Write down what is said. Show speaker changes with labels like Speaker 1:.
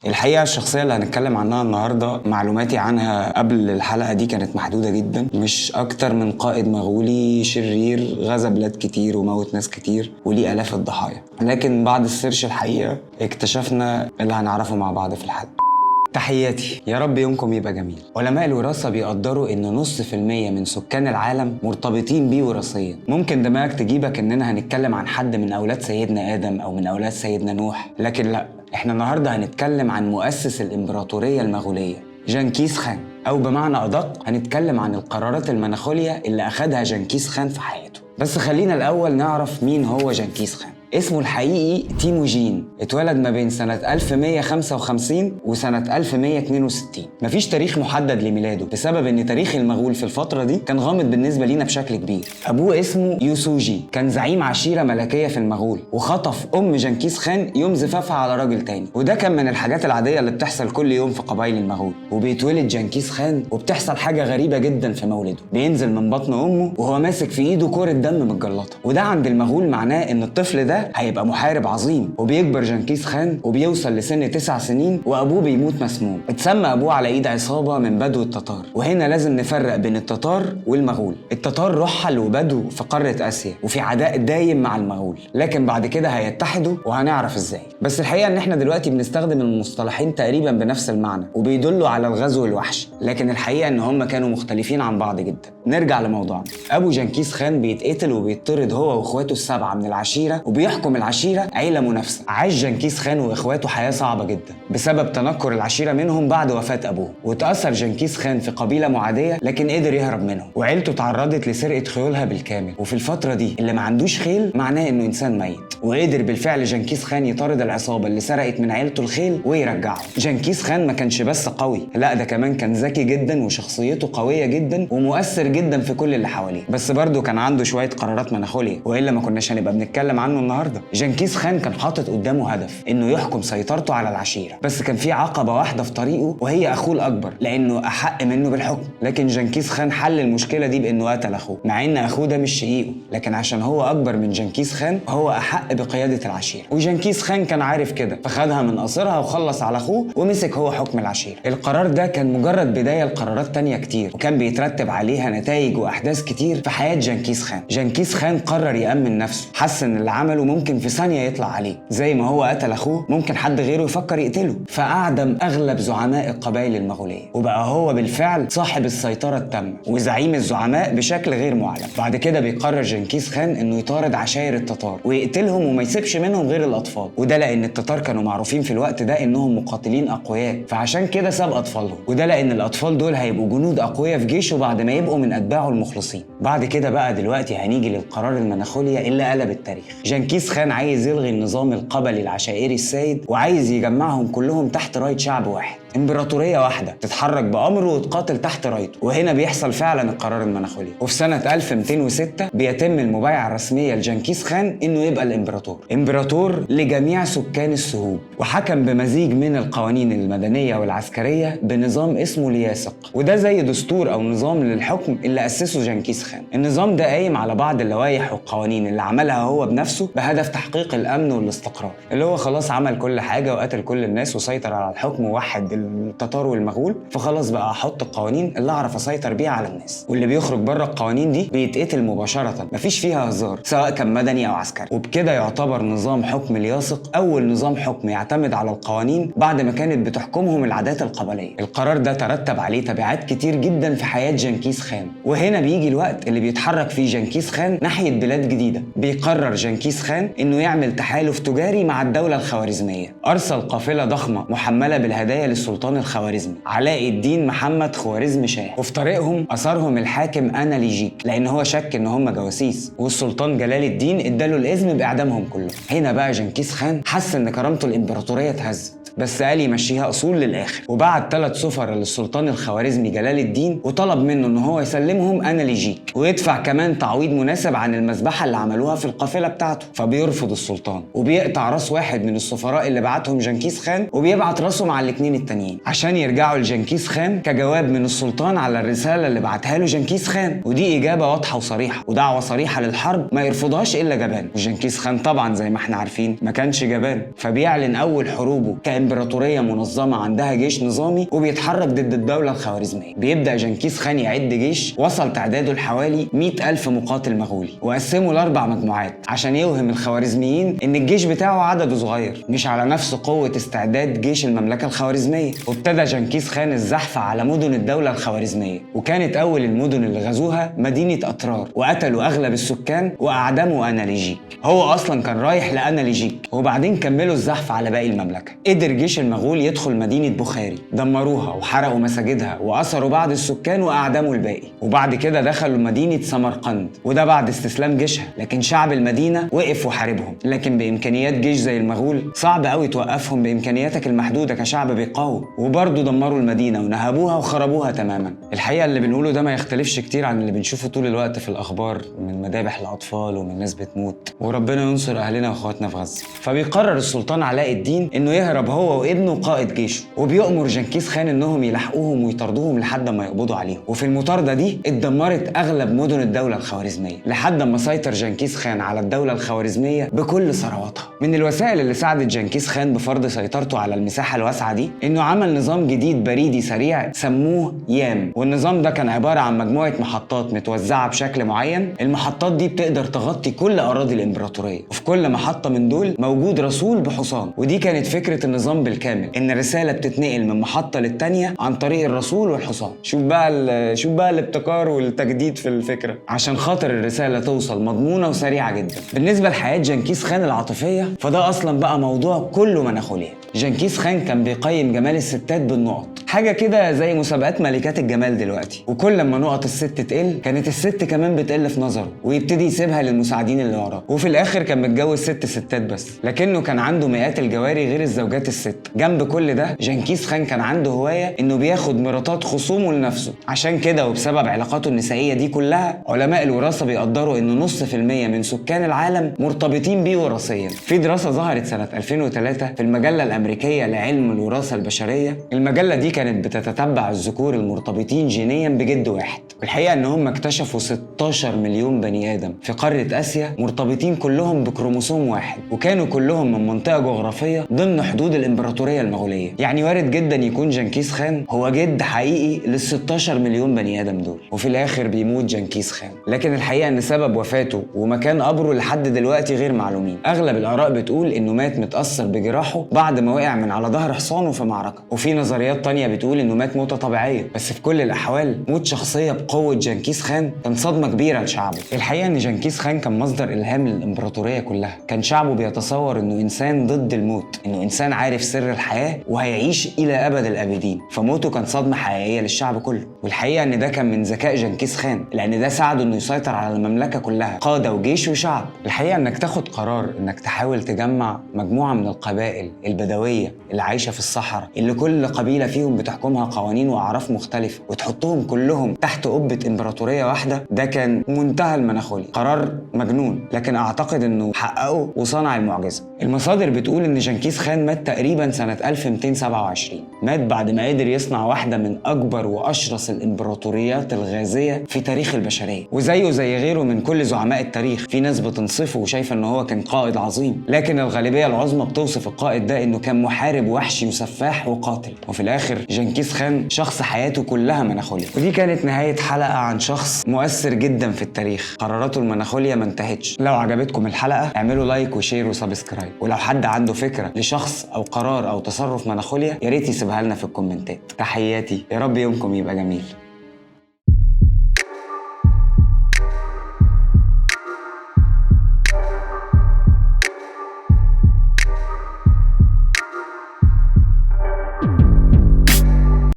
Speaker 1: الحقيقة الشخصية اللي هنتكلم عنها النهاردة معلوماتي عنها قبل الحلقة دي كانت محدودة جدا، مش أكتر من قائد مغولي شرير غزا بلاد كتير وموت ناس كتير وليه آلاف الضحايا. لكن بعد السيرش الحقيقة اكتشفنا اللي هنعرفه مع بعض في الحلقة. تحياتي، يا رب يومكم يبقى جميل. علماء الوراثة بيقدروا إن 0.5% من سكان العالم مرتبطين بيه وراثيا. ممكن دماغك تجيبك إننا هنتكلم عن حد من أولاد سيدنا آدم أو من أولاد سيدنا نوح، لكن لأ، إحنا النهاردة هنتكلم عن مؤسس الإمبراطورية المغولية جنكيز خان، أو بمعنى أدق هنتكلم عن القرارات المناخولية اللي أخدها جنكيز خان في حياته. بس خلينا الأول نعرف مين هو جنكيز خان. اسمه الحقيقي تيموجين، اتولد ما بين سنة 1155 وسنة 1162. مفيش تاريخ محدد لميلاده بسبب ان تاريخ المغول في الفترة دي كان غامض بالنسبة لينا بشكل كبير. ابوه اسمه يوسوجي، كان زعيم عشيرة ملكية في المغول، وخطف ام جنكيز خان يوم زفافها على راجل تاني، وده كان من الحاجات العادية اللي بتحصل كل يوم في قبائل المغول. وبيتولد جنكيز خان وبتحصل حاجة غريبة جدا في مولده، بينزل من بطن امه وهو ماسك في ايده كورة دم متجلطة، وده عند المغول معناه ان الطفل ده هيبقى محارب عظيم. وبيكبر جنكيز خان وبيوصل لسن 9 سنين وابوه بيموت مسموم. اتسمى ابوه على ايد عصابه من بدو التتار، وهنا لازم نفرق بين التتار والمغول. التتار رحل وبدو في قاره اسيا وفي عداء دايم مع المغول، لكن بعد كده هيتحدوا وهنعرف ازاي. بس الحقيقه ان احنا دلوقتي بنستخدم المصطلحين تقريبا بنفس المعنى وبيدلوا على الغزو الوحشي، لكن الحقيقه ان هم كانوا مختلفين عن بعض جدا. نرجع لموضوعنا. ابو جنكيز خان بيتقتل وبيطرد هو واخواته السبعه من العشيره، وبيحكم العشيرة عيلة منافسة. عاش جنكيز خان واخواته حياة صعبة جدا بسبب تنكر العشيرة منهم بعد وفاة ابوه، وتأثر جنكيز خان في قبيلة معادية لكن قدر يهرب منهم، وعيلته تعرضت لسرقة خيولها بالكامل. وفي الفترة دي اللي ما عندوش خيل معناه انه انسان ميت، وقدر بالفعل جنكيز خان يطارد العصابة اللي سرقت من عيلته الخيل ويرجعه. جنكيز خان ما كانش بس قوي، لا ده كمان كان ذكي جدا وشخصيته قوية جدا ومؤثر جدا في كل اللي حواليه. بس برضه كان عنده شوية قرارات مناخولية، والا ما كناش هنبقى بنتكلم عنه النهارده. جنكيز خان كان حاطط قدامه هدف انه يحكم سيطرته على العشيره، بس كان في عقبه واحده في طريقه وهي اخوه الاكبر لانه احق منه بالحكم. لكن جنكيز خان حل المشكله دي بانه قتل اخوه، مع ان اخوه ده مش شقيقه، لكن عشان هو اكبر من جنكيز خان هو احق بقياده العشيره. وجنكيز خان كان عارف كده، فخدها من قصرها وخلص على اخوه ومسك هو حكم العشيره. القرار ده كان مجرد بدايه لقرارات تانية كتير، وكان بيترتب عليها نتائج واحداث كتير في حياه جنكيز خان. جنكيز خان قرر يامن نفسه، حس ان اللي عمله ممكن في ثانيه يطلع عليه. زي ما هو قتل اخوه ممكن حد غيره يفكر يقتله، فاعدم اغلب زعماء القبائل المغوليه، وبقى هو بالفعل صاحب السيطره التامه وزعيم الزعماء بشكل غير معلن. بعد كده بيقرر جنكيز خان انه يطارد عشائر التتار ويقتلهم وما يسيبش منهم غير الاطفال، وده لان التتار كانوا معروفين في الوقت ده انهم مقاتلين اقوياء، فعشان كده ساب اطفالهم، وده لان الاطفال دول هيبقوا جنود اقوياء في جيشه بعد ما يبقوا من اتباعه المخلصين. بعد كده بقى دلوقتي هنيجي للقرار المناخولية اللي قلب التاريخ. جنكيز خان عايز يلغي النظام القبلي العشائري السائد، وعايز يجمعهم كلهم تحت راية شعب واحد، امبراطورية واحدة تتحرك بأمره وتقاتل تحت رايته. وهنا بيحصل فعلا القرار المناخولي، وفي سنة 1206 بيتم المبايعة الرسمية لجنكيز خان انه يبقى الامبراطور، امبراطور لجميع سكان السهوب، وحكم بمزيج من القوانين المدنية والعسكرية بنظام اسمه الياسق، وده زي دستور او نظام للحكم اللي اسسه جنكيز خان. النظام ده قايم على بعض اللوائح والقوانين اللي عملها هو بنفسه بهدف تحقيق الامن والاستقرار، اللي هو خلاص عمل كل حاجة وقتل كل الناس وسيطر على الحكم ووحد التتار والمغول، فخلاص بقى احط القوانين اللي اعرف اسيطر بيها على الناس، واللي بيخرج بره القوانين دي بيتقتل مباشره، مفيش فيها هزار سواء كان مدني او عسكري. وبكده يعتبر نظام حكم الياسق اول نظام حكم يعتمد على القوانين بعد ما كانت بتحكمهم العادات القبليه. القرار ده ترتب عليه تبعات كتير جدا في حياه جنكيز خان، وهنا بيجي الوقت اللي بيتحرك فيه جنكيز خان ناحيه بلاد جديده. بيقرر جنكيز خان انه يعمل تحالف تجاري مع الدوله الخوارزميه، ارسل قافله ضخمه محمله بالهدايا للسلطان الخوارزمي علاء الدين محمد خوارزم شاه، وفي طريقهم اثرهم الحاكم اناليجيك لان هو شك ان هم جواسيس، والسلطان جلال الدين اداله الاذن باعدامهم كلهم. هنا بقى جنكيز خان حس ان كرامته الامبراطوريه اتهزت، بس قال يمشيها اصول للاخر، وبعت 3 سفراء للسلطان الخوارزمي جلال الدين وطلب منه ان هو يسلمهم اناليجيك ويدفع كمان تعويض مناسب عن المذبحه اللي عملوها في القافله بتاعته. فبيرفض السلطان وبيقطع راس واحد من السفراء اللي بعتهم جنكيز خان وبيبعت راسه مع الاثنين التانيين عشان يرجعوا لجنكيز خان كجواب من السلطان على الرساله اللي بعتها له جنكيز خان. ودي اجابه واضحه وصريحه ودعوه صريحه للحرب ما يرفضهاش الا جبان، وجنكيز خان طبعا زي ما احنا عارفين ما كانش جبان، فبيعلن اول حروبه امبراطوريه منظمه عندها جيش نظامي وبيتحرك ضد الدوله الخوارزميه. بيبدا جنكيز خان يعد جيش وصل تعداده لحوالي 100,000 مقاتل مغولي، وقسمه ل4 مجموعات عشان يوهم الخوارزميين ان الجيش بتاعه عدده صغير مش على نفس قوه استعداد جيش المملكه الخوارزميه. وابتدى جنكيز خان الزحف على مدن الدوله الخوارزميه، وكانت اول المدن اللي غزوها مدينه أطرار، وقتلوا اغلب السكان واعدموا اناليجيك. هو اصلا كان رايح لاناليجيك، وبعدين كملوا الزحف على باقي المملكه. قدر جيش المغول يدخل مدينه بخاري، دمروها وحرقوا مساجدها واسروا بعض السكان واعدموا الباقي. وبعد كده دخلوا مدينه سمرقند، وده بعد استسلام جيشها. لكن شعب المدينه وقف وحاربهم، لكن بامكانيات جيش زي المغول صعب قوي توقفهم بامكانياتك المحدوده كشعب بيقاوم. وبرضه دمروا المدينه ونهبوها وخربوها تماما. الحقيقه اللي بنقوله ده ما يختلفش كتير عن اللي بنشوفه طول الوقت في الاخبار، من مذابح الاطفال ومن ناس بتموت. وربنا ينصر اهلنا واخواتنا في غزه. فبيقرر السلطان علاء الدين انه يهرب هو وابنه وقائد جيشه، وبيأمر جنكيز خان انهم يلحقوهم ويطاردوهم لحد ما يقبضوا عليهم. وفي المطارده دي اتدمرت اغلب مدن الدوله الخوارزميه لحد ما سيطر جنكيز خان على الدوله الخوارزميه بكل ثرواتها. من الوسائل اللي ساعدت جنكيز خان بفرض سيطرته على المساحه الواسعه دي انه عمل نظام جديد بريدي سريع سموه يام. والنظام ده كان عباره عن مجموعه محطات متوزعه بشكل معين. المحطات دي بتقدر تغطي كل اراضي الامبراطوريه، وفي كل محطه من دول موجود رسول بحصان. ودي كانت فكره النظام بالكامل، ان الرساله بتتنقل من محطه للتانيه عن طريق الرسول والحصان. شوف بقى الابتكار والتجديد في الفكره عشان خاطر الرساله توصل مضمونه وسريعه جدا. بالنسبه لحياه جنكيز خان العاطفيه فده اصلا بقى موضوع كله مناخوليات. جنكيز خان كان بيقيم جمال الستات بالنقط، حاجه كده زي مسابقات ملكات الجمال دلوقتي. وكل ما نقط الست تقل كانت الست كمان بتقل في نظره، ويبتدي يسيبها للمساعدين اللي وراه. وفي الاخر كان متجوز 6 ستات بس، لكنه كان عنده مئات الجواري غير الزوجات الست. جنب كل ده جنكيز خان كان عنده هوايه انه بياخد مراتات خصومه لنفسه. عشان كده وبسبب علاقاته النسائيه دي كلها، علماء الوراثه بيقدروا انه 0.5% من سكان العالم مرتبطين بيه وراثيا. في دراسه ظهرت سنه 2003 في المجله الامريكيه لعلم الوراثه البشريه. المجله دي كانت بتتتبع الذكور المرتبطين جينيا بجد واحد، والحقيقه ان هم اكتشفوا 16 مليون بني ادم في قاره اسيا مرتبطين كلهم بكروموسوم واحد، وكانوا كلهم من منطقه جغرافيه ضمن حدود الامبراطوريه المغوليه. يعني وارد جدا يكون جنكيز خان هو جد حقيقي لل 16 مليون بني ادم دول. وفي الاخر بيموت جنكيز خان، لكن الحقيقه ان سبب وفاته ومكان قبره لحد دلوقتي غير معلومين. اغلب الاراء بتقول انه مات متاثر بجراحه بعد ما وقع من على ظهر حصانه في معركه، وفي نظريات تانية بتقول انه مات موته طبيعيه. بس في كل الاحوال موت شخصيه بقوه جنكيز خان كان صدمه كبيره لشعبه. الحقيقه ان جنكيز خان كان مصدر الهام للامبراطوريه كلها. كان شعبه بيتصور انه انسان ضد الموت، انه انسان عارف سر الحياه وهيعيش الى ابد الابدين. فموته كان صدمه حقيقيه للشعب كله. والحقيقه ان ده كان من ذكاء جنكيز خان، لان ده ساعده انه يسيطر على المملكه كلها، قاده وجيش وشعب. الحقيقه انك تاخد قرار انك تحاول تجمع مجموعه من القبائل البدويه اللي عايشه في الصحراء، اللي كل قبيله فيهم بتحكمها قوانين واعراف مختلفه، وتحطهم كلهم تحت قبه امبراطوريه واحده، ده كان منتهى المناخولي. قرار مجنون، لكن اعتقد انه حققه وصنع المعجزه. المصادر بتقول ان جنكيز خان مات تقريبا سنه 1227. مات بعد ما قدر يصنع واحده من اكبر واشرس الامبراطوريات الغازيه في تاريخ البشريه. وزيه زي غيره من كل زعماء التاريخ، في ناس بتنصفه وشايفه ان هو كان قائد عظيم، لكن الغالبيه العظمى بتوصف القائد ده انه كان محارب وحشي وسفاح وقاتل. وفي الاخر جنكيز خان شخص حياته كلها مناخوليا. ودي كانت نهايه حلقه عن شخص مؤثر جدا في التاريخ، قراراته المناخوليا ما انتهتش. لو عجبتكم الحلقه اعملوا لايك وشير وسبسكرايب، ولو حد عنده فكره لشخص او قرار او تصرف مناخوليا يا ريت يسيبها لنا في الكومنتات. تحياتي، يا رب يومكم يبقى جميل.